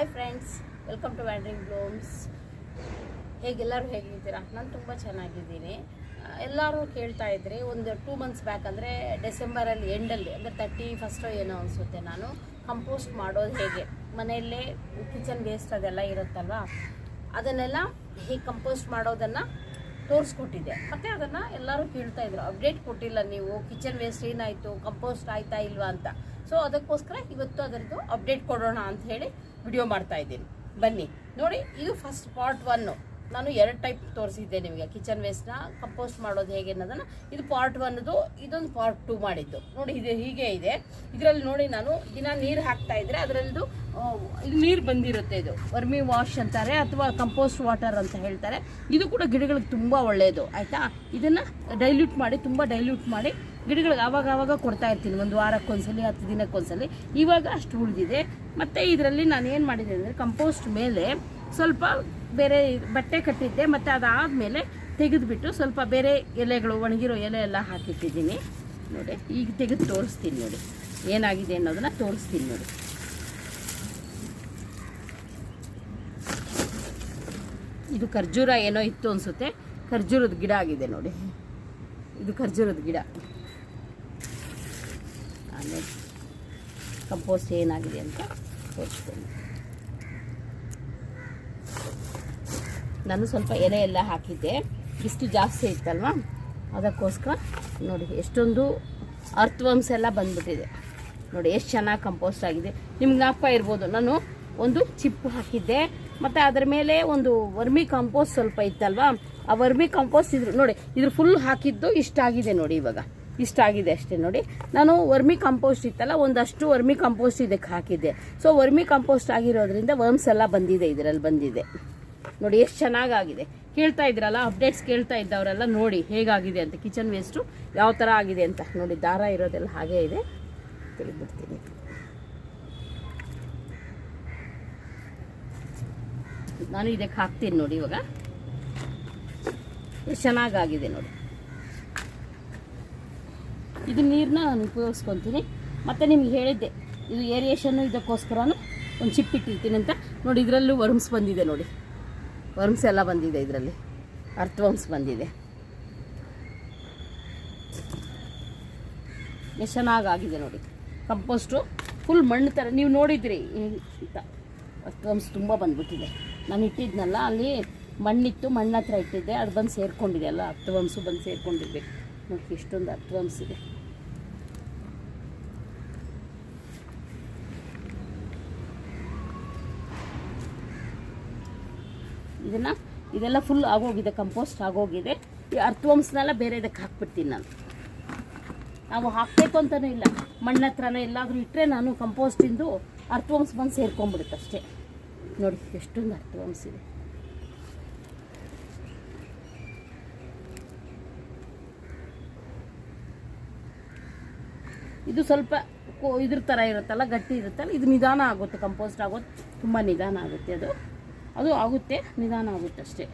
Hi friends, welcome to wandering blooms. ಎಲ್ಲರೂ ಹೇಗಿದ್ದೀರಾ? ನಾನು ತುಂಬ ಚೆನ್ನಾಗಿದ್ದೀನಿ. ಎಲ್ಲರೂ ಕೇಳ್ತಾ ಇದ್ರಿ ಒಂದು 2 ಮಂತ್ಸ್ ಬ್ಯಾಕ್, ಅಂದರೆ ಡಿಸೆಂಬರಲ್ಲಿ ಎಂಡಲ್ಲಿ, ಅಂದರೆ 31 ಏನೋ ಅನಿಸುತ್ತೆ, ನಾನು ಕಂಪೋಸ್ಟ್ ಮಾಡೋದು ಹೇಗೆ, ಮನೆಯಲ್ಲೇ ಕಿಚನ್ ವೇಸ್ಟ್ ಅದೆಲ್ಲ ಇರುತ್ತಲ್ವ, ಅದನ್ನೆಲ್ಲ ಹೇಗೆ ಕಂಪೋಸ್ಟ್ ಮಾಡೋದನ್ನು ತೋರಿಸ್ಕೊಟ್ಟಿದ್ದೆ. ಮತ್ತು ಅದನ್ನು ಎಲ್ಲರೂ ಕೇಳ್ತಾ ಇದ್ರು, ಅಪ್ಡೇಟ್ ಕೊಟ್ಟಿಲ್ಲ ನೀವು, ಕಿಚನ್ ವೇಸ್ಟ್ ಏನಾಯಿತು, ಕಂಪೋಸ್ಟ್ ಆಯ್ತಾ ಇಲ್ವಾ ಅಂತ. ಸೊ ಅದಕ್ಕೋಸ್ಕರ ಇವತ್ತು ಅದರದ್ದು ಅಪ್ಡೇಟ್ ಕೊಡೋಣ ಅಂತ ಹೇಳಿ ವಿಡಿಯೋ ಮಾಡ್ತಾ ಇದ್ದೀನಿ. ಬನ್ನಿ ನೋಡಿ. ಇದು ಫಸ್ಟ್ ಪಾರ್ಟ್ 1. ನಾನು 2 ಟೈಪ್ ತೋರಿಸಿದ್ದೆ ನಿಮಗೆ, ಕಿಚನ್ ವೇಸ್ಟ್ನ ಕಂಪೋಸ್ಟ್ ಮಾಡೋದು ಹೇಗೆ ಅನ್ನೋದನ್ನು. ಇದು ಪಾರ್ಟ್ 1, ಇದೊಂದು ಪಾರ್ಟ್ 2 ಮಾಡಿದ್ದು ನೋಡಿ. ಇದು ಹೀಗೆ ಇದೆ. ಇದರಲ್ಲಿ ನೋಡಿ, ನಾನು ದಿನ ನೀರು ಹಾಕ್ತಾ ಇದ್ರೆ ಅದರದ್ದು ಇದು ನೀರು ಬಂದಿರುತ್ತೆ. ಇದು ವರ್ಮಿ ವಾಶ್ ಅಂತಾರೆ ಅಥವಾ ಕಂಪೋಸ್ಟ್ ವಾಟರ್ ಅಂತ ಹೇಳ್ತಾರೆ. ಇದು ಕೂಡ ಗಿಡಗಳಿಗೆ ತುಂಬ ಒಳ್ಳೆಯದು, ಆಯಿತಾ. ಇದನ್ನು ಡೈಲ್ಯೂಟ್ ಮಾಡಿ, ತುಂಬ ಡೈಲ್ಯೂಟ್ ಮಾಡಿ ಗಿಡಗಳಿಗೆ ಆವಾಗ ಕೊಡ್ತಾ ಇರ್ತೀನಿ, ಒಂದು ವಾರಕ್ಕೊಂದ್ಸಲಿ 10 ದಿನಕ್ಕೊಂದ್ಸಲಿ. ಇವಾಗ ಅಷ್ಟು ಉಳಿದಿದೆ. ಮತ್ತು ಇದರಲ್ಲಿ ನಾನು ಏನು ಮಾಡಿದೆ ಅಂದರೆ, ಕಂಪೋಸ್ಟ್ ಮೇಲೆ ಸ್ವಲ್ಪ ಬೇರೆ ಬಟ್ಟೆ ಕಟ್ಟಿದ್ದೆ, ಮತ್ತು ಅದಾದಮೇಲೆ ತೆಗೆದುಬಿಟ್ಟು ಸ್ವಲ್ಪ ಬೇರೆ ಎಲೆಗಳು, ಒಣಗಿರೋ ಎಲೆ ಎಲ್ಲ ಹಾಕಿಟ್ಟಿದ್ದೀನಿ ನೋಡಿ. ಈಗ ತೆಗೆದು ತೋರಿಸ್ತೀನಿ ನೋಡಿ ಏನಾಗಿದೆ ಅನ್ನೋದನ್ನು ತೋರಿಸ್ತೀನಿ ನೋಡಿ. ಇದು ಖರ್ಜೂರ ಏನೋ ಇತ್ತು ಅನಿಸುತ್ತೆ, ಖರ್ಜೂರದ ಗಿಡ ಆಗಿದೆ ನೋಡಿ. ಇದು ಖರ್ಜೂರದ ಗಿಡ. ಆಮೇಲೆ ಕಂಪೋಸ್ಟ್ ಏನಾಗಿದೆ ಅಂತ ತೋರಿಸ್ತೀನಿ. ನಾನು ಸ್ವಲ್ಪ ಎಲೆ ಎಲ್ಲ ಹಾಕಿದ್ದೆ, ಇಷ್ಟು ಜಾಸ್ತಿ ಇತ್ತಲ್ವ, ಅದಕ್ಕೋಸ್ಕರ ನೋಡಿ ಎಷ್ಟೊಂದು ಅರ್ಥವಂಶ ಎಲ್ಲ ಬಂದ್ಬಿಟ್ಟಿದೆ ನೋಡಿ. ಎಷ್ಟು ಚೆನ್ನಾಗಿ ಕಂಪೋಸ್ಟ್ ಆಗಿದೆ. ನಿಮ್ಗೆ ಜ್ಞಾಪಕ ಇರ್ಬೋದು, ನಾನು ಒಂದು ಚಿಪ್ಪು ಹಾಕಿದ್ದೆ, ಮತ್ತು ಅದರ ಮೇಲೆ ಒಂದು ವರ್ಮಿ ಕಾಂಪೋಸ್ಟ್ ಸ್ವಲ್ಪ ಇತ್ತಲ್ವ, ಆ ವರ್ಮಿ ಕಾಂಪೋಸ್ಟ್ ಇದ್ರು ನೋಡಿ. ಇದ್ರ ಫುಲ್ ಹಾಕಿದ್ದು ಇಷ್ಟಾಗಿದೆ ನೋಡಿ. ಇವಾಗ ಇಷ್ಟಾಗಿದೆ ಅಷ್ಟೇ ನೋಡಿ. ನಾನು ವರ್ಮಿ ಕಾಂಪೋಸ್ಟ್ ಇತ್ತಲ್ಲ, ಒಂದಷ್ಟು ವರ್ಮಿ ಕಾಂಪೋಸ್ಟ್ ಇದಕ್ಕೆ ಹಾಕಿದ್ದೆ. ಸೊ ವರ್ಮಿ ಕಾಂಪೋಸ್ಟ್ ಆಗಿರೋದ್ರಿಂದ ವರ್ಮ್ಸ್ ಎಲ್ಲ ಬಂದಿದೆ, ಇದರಲ್ಲಿ ಬಂದಿದೆ ನೋಡಿ. ಎಷ್ಟು ಚೆನ್ನಾಗಾಗಿದೆ. ಕೇಳ್ತಾ ಇದ್ರಲ್ಲ, ಅಪ್ಡೇಟ್ಸ್ ಕೇಳ್ತಾ ಇದ್ದವರೆಲ್ಲ ನೋಡಿ ಹೇಗಾಗಿದೆ ಅಂತ, ಕಿಚನ್ ವೇಸ್ಟು ಯಾವ ಥರ ಆಗಿದೆ ಅಂತ ನೋಡಿ. ದಾರ ಇರೋದೆಲ್ಲ ಹಾಗೇ ಇದೆ, ತೆಗೆದುಬಿಡ್ತೀನಿ. ನಾನು ಇದಕ್ಕೆ ಹಾಕ್ತೀನಿ ನೋಡಿ. ಇವಾಗ ಎಷ್ಟು ಚೆನ್ನಾಗಾಗಿದೆ ನೋಡಿ. ಇದು ನೀರನ್ನ ನಾನು ಉಪಯೋಗಿಸ್ಕೊತೀನಿ. ಮತ್ತು ನಿಮ್ಗೆ ಹೇಳಿದ್ದೆ, ಇದು ಏರಿಯೇಷನ್ನು ಇದಕ್ಕೋಸ್ಕರನೂ ಒಂದು ಚಿಪ್ ಇಟ್ಟಿರ್ತೀನಿ ಅಂತ ನೋಡಿ. ಇದರಲ್ಲೂ ವರ್ಮ್ಸ್ ಬಂದಿದೆ ನೋಡಿ, ವರ್ಮ್ಸ್ ಎಲ್ಲ ಬಂದಿದೆ, ಇದರಲ್ಲಿ ಅರ್ಥವಂಶ ಬಂದಿದೆ. ಎಷ್ಟು ಚೆನ್ನಾಗಾಗಿದೆ ನೋಡಿ. ಕಂಪೋಸ್ಟು ಫುಲ್ ಮಣ್ಣು ಥರ ನೀವು ನೋಡಿದ್ರಿ ಅಂತ. ಅರ್ಥವಂಶ ತುಂಬ ಬಂದ್ಬಿಟ್ಟಿದೆ. ನಾನು ಇಟ್ಟಿದ್ನಲ್ಲ, ಅಲ್ಲಿ ಮಣ್ಣಿತ್ತು, ಮಣ್ಣು ಹತ್ರ ಇಟ್ಟಿದ್ದೆ, ಅದು ಬಂದು ಸೇರಿಕೊಂಡಿದೆ ಎಲ್ಲ. ಅರ್ಥವಂಶ ಬಂದು ಸೇರಿಕೊಂಡಿರ್ಬೇಕು ನೋಡಿ. ಎಷ್ಟೊಂದು ಅರ್ಥವಂಶ ಇದೆ. ಇದೆಲ್ಲ ಫುಲ್ ಆಗೋಗಿದೆ, ಕಂಪೋಸ್ಟ್ ಆಗೋಗಿದೆ. ಈ ಅರ್ಥವಂಶನೆಲ್ಲ ಬೇರೆ ಇದಕ್ಕೆ ಹಾಕ್ಬಿಡ್ತೀನಿ ನಾನು. ನಾವು ಹಾಕಬೇಕು ಅಂತಲೂ ಇಲ್ಲ, ಮಣ್ಣ ಹತ್ರನೇ ಎಲ್ಲಾದರೂ ಇಟ್ಟರೆ ನಾನು ಕಂಪೋಸ್ಟಿಂದು ಅರ್ಥವಂಶ ಬಂದು ಸೇರ್ಕೊಂಡ್ಬಿಡುತ್ತೆ ಅಷ್ಟೇ ನೋಡಿ. ಎಷ್ಟೊಂದು ಅರ್ಥವಂಶ ಇದೆ. ಇದು ಸ್ವಲ್ಪ ಇದ್ರ ಥರ ಇರುತ್ತಲ್ಲ, ಗಟ್ಟಿ ಇರುತ್ತಲ್ಲ, ಇದು ನಿಧಾನ ಆಗುತ್ತೆ. ಕಂಪೋಸ್ಟ್ ಆಗೋದು ತುಂಬ ನಿಧಾನ ಆಗುತ್ತೆ. ಅದು ಆಗುತ್ತೆ, ನಿಧಾನ ಆಗುತ್ತೆ ಅಷ್ಟೇ.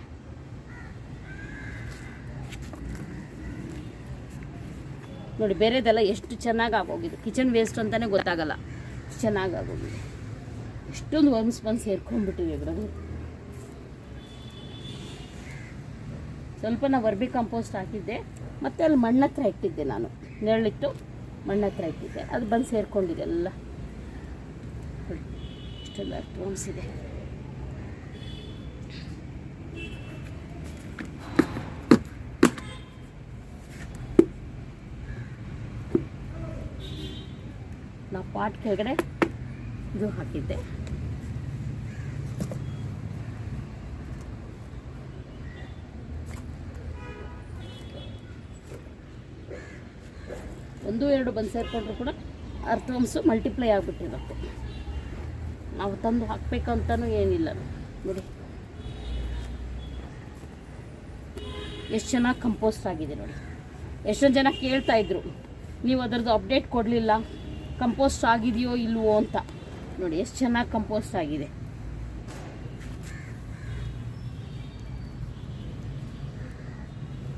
ನೋಡಿ ಬೇರೆದೆಲ್ಲ ಎಷ್ಟು ಚೆನ್ನಾಗಿ ಆಗೋಗಿದೆ. ಕಿಚನ್ ವೇಸ್ಟ್ ಅಂತಲೇ ಗೊತ್ತಾಗಲ್ಲ, ಎಷ್ಟು ಚೆನ್ನಾಗಿ ಆಗೋಗಿದೆ. ಎಷ್ಟೊಂದು ವರ್ಮ್ಸ್ ಬಂದು ಸೇರ್ಕೊಂಡ್ಬಿಟ್ಟಿವೆ ಇದರಲ್ಲಿ. ಸ್ವಲ್ಪ ನಾವು ವರ್ಮಿ ಕಂಪೋಸ್ಟ್ ಹಾಕಿದ್ದೆ, ಮತ್ತು ಅಲ್ಲಿ ಮಣ್ಣ ಹತ್ರ ಇಟ್ಟಿದ್ದೆ ನಾನು, ನೆರಳಿಟ್ಟು ಮಣ್ಣ ಹತ್ರ ಇಟ್ಟಿದ್ದೆ, ಅದು ಬಂದು ಸೇರ್ಕೊಂಡಿದೆ ಎಲ್ಲ. ಇಷ್ಟೆಲ್ಲ ವರ್ಮ್ಸ್ ಇದೆ. ನಾವು ಪಾಟ್ ಕೆಳಗಡೆ ಇದು ಹಾಕಿದ್ದೆ. ಒಂದು ಎರಡು ಬಂದು ಸೇರಿಕೊಂಡ್ರು ಕೂಡ ಅರ್ಥವಂಶ ಮಲ್ಟಿಪ್ಲೈ ಆಗಿಬಿಟ್ಟಿರುತ್ತೆ. ನಾವು ತಂದು ಹಾಕಬೇಕಂತನೂ ಏನಿಲ್ಲ ನೋಡಿ. ಎಷ್ಟು ಚೆನ್ನಾಗಿ ಕಂಪೋಸ್ಟ್ ಆಗಿದೆ ನೋಡಿ. ಎಷ್ಟೊಂದು ಜನ ಕೇಳ್ತಾ ಇದ್ರು, ನೀವು ಅದರದ್ದು ಅಪ್ಡೇಟ್ ಕೊಡಲಿಲ್ಲ, ಕಂಪೋಸ್ಟ್ ಆಗಿದೆಯೋ ಇಲ್ವೋ ಅಂತ ನೋಡಿ. ಎಷ್ಟು ಚೆನ್ನಾಗಿ ಕಂಪೋಸ್ಟ್ ಆಗಿದೆ.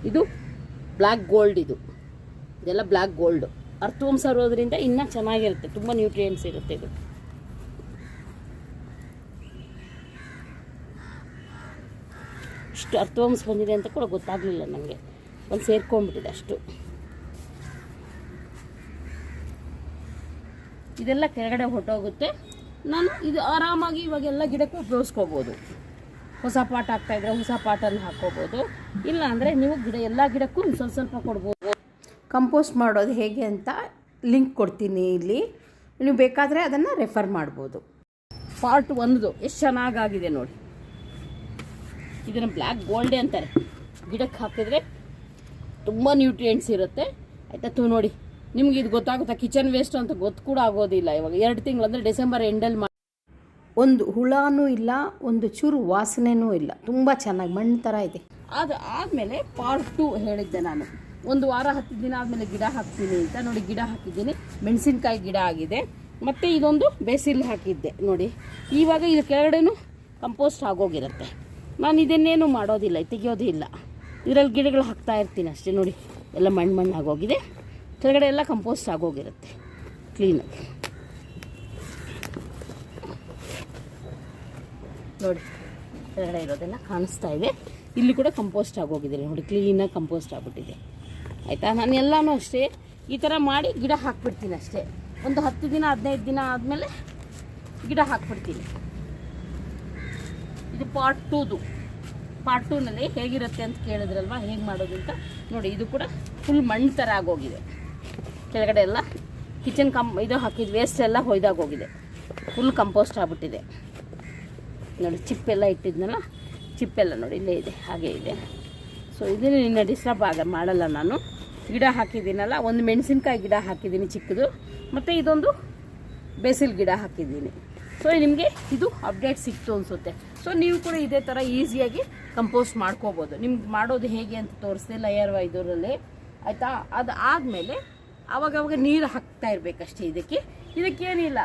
ಇದು ಬ್ಲ್ಯಾಕ್ ಗೋಲ್ಡ್, ಇದೆಲ್ಲ ಬ್ಲ್ಯಾಕ್ ಗೋಲ್ಡು. ಅರ್ಥವಂಶ ಇರೋದ್ರಿಂದ ಇನ್ನೂ ಚೆನ್ನಾಗಿರುತ್ತೆ, ತುಂಬ ನ್ಯೂಟ್ರಿಯೆಂಟ್ಸ್ ಇರುತ್ತೆ ಇದು. ಇಷ್ಟು ಅರ್ಥವಂಶ ಬಂದಿದೆ ಅಂತ ಕೂಡ ಗೊತ್ತಾಗಲಿಲ್ಲ ನನಗೆ. ಒಂದು ಸೇರ್ಕೊಂಡ್ಬಿಟ್ಟಿದೆ ಅಷ್ಟು. ಇದೆಲ್ಲ ಕೆಳಗಡೆ ಹೊಟ್ಟೋಗುತ್ತೆ. ನಾನು ಇದು ಆರಾಮಾಗಿ ಇವಾಗೆಲ್ಲ ಗಿಡಕ್ಕೂ ಉಪಯೋಗಿಸ್ಕೋಬೋದು. ಹೊಸ ಪಾಟ್ ಹಾಕ್ತಾಯಿದ್ರೆ ಹೊಸ ಪಾಟಲ್ಲಿ ಹಾಕ್ಕೋಬೋದು. ಇಲ್ಲ ಅಂದರೆ ನೀವು ಎಲ್ಲ ಗಿಡಕ್ಕೂ ಸ್ವಲ್ಪ ಸ್ವಲ್ಪ ಕೊಡ್ಬೋದು. ಕಂಪೋಸ್ಟ್ ಮಾಡೋದು ಹೇಗೆ ಅಂತ ಲಿಂಕ್ ಕೊಡ್ತೀನಿ ಇಲ್ಲಿ, ನೀವು ಬೇಕಾದರೆ ಅದನ್ನು ರೆಫರ್ ಮಾಡ್ಬೋದು. ಪಾರ್ಟ್ 1 ಎಷ್ಟು ಚೆನ್ನಾಗಾಗಿದೆ ನೋಡಿ. ಇದನ್ನು ಬ್ಲ್ಯಾಕ್ ಗೋಲ್ಡೆ ಅಂತಾರೆ. ಗಿಡಕ್ಕೆ ಹಾಕಿದರೆ ತುಂಬ ನ್ಯೂಟ್ರಿಯೆಂಟ್ಸ್ ಇರುತ್ತೆ ಆಯಿತಾ. ನೋಡಿ ನಿಮ್ಗೆ ಇದು ಗೊತ್ತಾಗುತ್ತಾ, ಕಿಚನ್ ವೇಸ್ಟ್ ಅಂತ ಗೊತ್ತು ಕೂಡ ಆಗೋದಿಲ್ಲ. ಇವಾಗ 2 ತಿಂಗಳು ಅಂದರೆ ಡಿಸೆಂಬರ್ ಎಂಡಲ್ಲಿ ಒಂದು ಹುಳನೂ ಇಲ್ಲ, ಒಂದು ಚೂರು ವಾಸನೆನೂ ಇಲ್ಲ, ತುಂಬ ಚೆನ್ನಾಗಿ ಮಣ್ಣು ಥರ ಇದೆ. ಅದು ಆದಮೇಲೆ ಪಾರ್ಟ್ 2 ಹೇಳಿದ್ದೆ ನಾನು. 1 ವಾರ 10 ದಿನ ಆದಮೇಲೆ ಗಿಡ ಹಾಕ್ತೀನಿ ಅಂತ. ನೋಡಿ ಗಿಡ ಹಾಕಿದ್ದೀನಿ, ಮೆಣಸಿನ್ಕಾಯಿ ಗಿಡ ಆಗಿದೆ. ಮತ್ತು ಇದೊಂದು ಬೇಸಿಲ್ ಹಾಕಿದ್ದೆ ನೋಡಿ. ಇವಾಗ ಇದು ಕೆಳಗಡೆನೂ ಕಂಪೋಸ್ಟ್ ಆಗೋಗಿರುತ್ತೆ. ನಾನು ಇದನ್ನೇನು ಮಾಡೋದಿಲ್ಲ, ತೆಗಿಯೋದೇ ಇಲ್ಲ. ಇದರಲ್ಲಿ ಗಿಡಗಳು ಹಾಕ್ತಾ ಇರ್ತೀನಿ ಅಷ್ಟೇ. ನೋಡಿ ಎಲ್ಲ ಮಣ್ಣು ಆಗೋಗಿದೆ, ಕೆಳಗಡೆ ಎಲ್ಲ ಕಂಪೋಸ್ಟ್ ಆಗೋಗಿರುತ್ತೆ ಕ್ಲೀನಾಗಿ. ನೋಡಿ ಕೆಳಗಡೆ ಇರೋದೆಲ್ಲ ಕಾಣಿಸ್ತಾ ಇದೆ. ಇಲ್ಲಿ ಕೂಡ ಕಂಪೋಸ್ಟ್ ಆಗೋಗಿದೆ ನೋಡಿ, ಕ್ಲೀನಾಗಿ ಕಂಪೋಸ್ಟ್ ಆಗಿಬಿಟ್ಟಿದೆ ಆಯಿತಾ. ನಾನು ಎಲ್ಲನೂ ಅಷ್ಟೇ ಈ ಥರ ಮಾಡಿ ಗಿಡ ಹಾಕ್ಬಿಡ್ತೀನಿ ಅಷ್ಟೇ. ಒಂದು 10 ದಿನ 15 ದಿನ ಆದಮೇಲೆ ಗಿಡ ಹಾಕ್ಬಿಡ್ತೀನಿ. ಇದು ಪಾರ್ಟ್ 2. ಪಾರ್ಟ್ 2ನಲ್ಲಿ ಹೇಗಿರುತ್ತೆ ಅಂತ ಕೇಳಿದ್ರಲ್ವ, ಹೇಗೆ ಮಾಡೋದು ಅಂತ ನೋಡಿ. ಇದು ಕೂಡ ಫುಲ್ ಮಣ್ಣು ಥರ ಆಗೋಗಿದೆ. ಕೆಳಗಡೆ ಎಲ್ಲ ಕಿಚನ್ ಇದು ಹಾಕಿದ ವೇಸ್ಟ್ ಎಲ್ಲ ಹೊಯ್ದಾಗೋಗಿದೆ, ಫುಲ್ ಕಂಪೋಸ್ಟ್ ಆಗಿಬಿಟ್ಟಿದೆ ನೋಡಿ. ಚಿಪ್ಪೆಲ್ಲ ಇಟ್ಟಿದ್ನಲ್ಲ, ಚಿಪ್ಪೆಲ್ಲ ನೋಡಿ ಇಲ್ಲೇ ಇದೆ, ಹಾಗೆ ಇದೆ. ಸೊ ಇದನ್ನು ನಿನ್ನ ಡಿಸ್ಟರ್ಬ್ ಮಾಡಲ್ಲ ನಾನು. ಗಿಡ ಹಾಕಿದ್ದೀನಲ್ಲ, ಒಂದು ಮೆಣಸಿನ್ಕಾಯಿ ಗಿಡ ಹಾಕಿದ್ದೀನಿ ಚಿಕ್ಕದು, ಮತ್ತು ಇದೊಂದು ಬೇಸಿಲ್ ಗಿಡ ಹಾಕಿದ್ದೀನಿ. ಸೊ ನಿಮಗೆ ಇದು ಅಪ್ಡೇಟ್ ಸಿಕ್ತು ಅನಿಸುತ್ತೆ. ಸೊ ನೀವು ಕೂಡ ಇದೇ ಥರ ಈಸಿಯಾಗಿ ಕಂಪೋಸ್ಟ್ ಮಾಡ್ಕೋಬೋದು. ನಿಮ್ಗೆ ಮಾಡೋದು ಹೇಗೆ ಅಂತ ತೋರಿಸ್ದೆ ಲೇಯರ್ ಇದರಲ್ಲಿ ಆಯಿತಾ. ಅದು ಆದಮೇಲೆ ಆವಾಗವಾಗ ನೀರು ಹಾಕ್ತಾ ಇರಬೇಕಷ್ಟೇ. ಇದಕ್ಕೇನಿಲ್ಲ,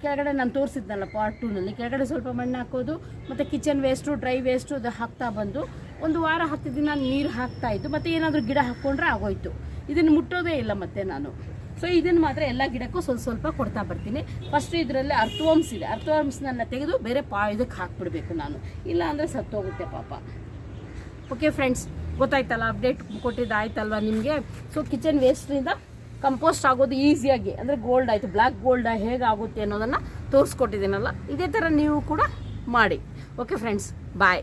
ಕೆಳಗಡೆ ನಾನು ತೋರಿಸಿದ್ನಲ್ಲ ಪಾರ್ಟ್ 2ನಲ್ಲಿ, ಕೆಳಗಡೆ ಸ್ವಲ್ಪ ಮಣ್ಣು ಹಾಕೋದು ಮತ್ತು ಕಿಚನ್ ವೇಸ್ಟು ಡ್ರೈ ವೇಸ್ಟು ಅದು ಹಾಕ್ತಾ ಬಂದು 1 ವಾರ 10 ದಿನ ನೀರು ಹಾಕ್ತಾಯಿದ್ದು, ಮತ್ತು ಏನಾದರೂ ಗಿಡ ಹಾಕ್ಕೊಂಡ್ರೆ ಆಗೋಯ್ತು. ಇದನ್ನು ಮುಟ್ಟೋದೇ ಇಲ್ಲ ಮತ್ತೆ ನಾನು. ಸೊ ಇದನ್ನು ಮಾತ್ರ ಎಲ್ಲ ಗಿಡಕ್ಕೂ ಸ್ವಲ್ಪ ಕೊಡ್ತಾ ಬರ್ತೀನಿ. ಫಸ್ಟ್ ಇದರಲ್ಲಿ ಅರ್ಥವಂಶ ಇದೆ, ಅರ್ಥವಂಶನ ತೆಗೆದು ಬೇರೆ ಇದಕ್ಕೆ ಹಾಕ್ಬಿಡ್ಬೇಕು ನಾನು, ಇಲ್ಲ ಅಂದರೆ ಸತ್ತೋಗುತ್ತೆ ಪಾಪ. ಓಕೆ ಫ್ರೆಂಡ್ಸ್, ಗೊತ್ತಾಯ್ತಲ್ಲ, ಅಪ್ಡೇಟ್ ಕೊಟ್ಟಿದ್ದಾಯ್ತಲ್ವ ನಿಮಗೆ. ಸೊ ಕಿಚನ್ ವೇಸ್ಟ್ನಿಂದ ಕಂಪೋಸ್ಟ್ ಆಗೋದು ಈಸಿಯಾಗಿ, ಅಂದರೆ ಗೋಲ್ಡ್ ಆಯಿತು, ಬ್ಲ್ಯಾಕ್ ಗೋಲ್ಡ್ ಹೇಗೆ ಆಗುತ್ತೆ ಅನ್ನೋದನ್ನು ತೋರಿಸ್ಕೊಟ್ಟಿದ್ದೀನಲ್ಲ. ಇದೇ ಥರ ನೀವು ಕೂಡ ಮಾಡಿ. ಓಕೆ ಫ್ರೆಂಡ್ಸ್, ಬಾಯ್.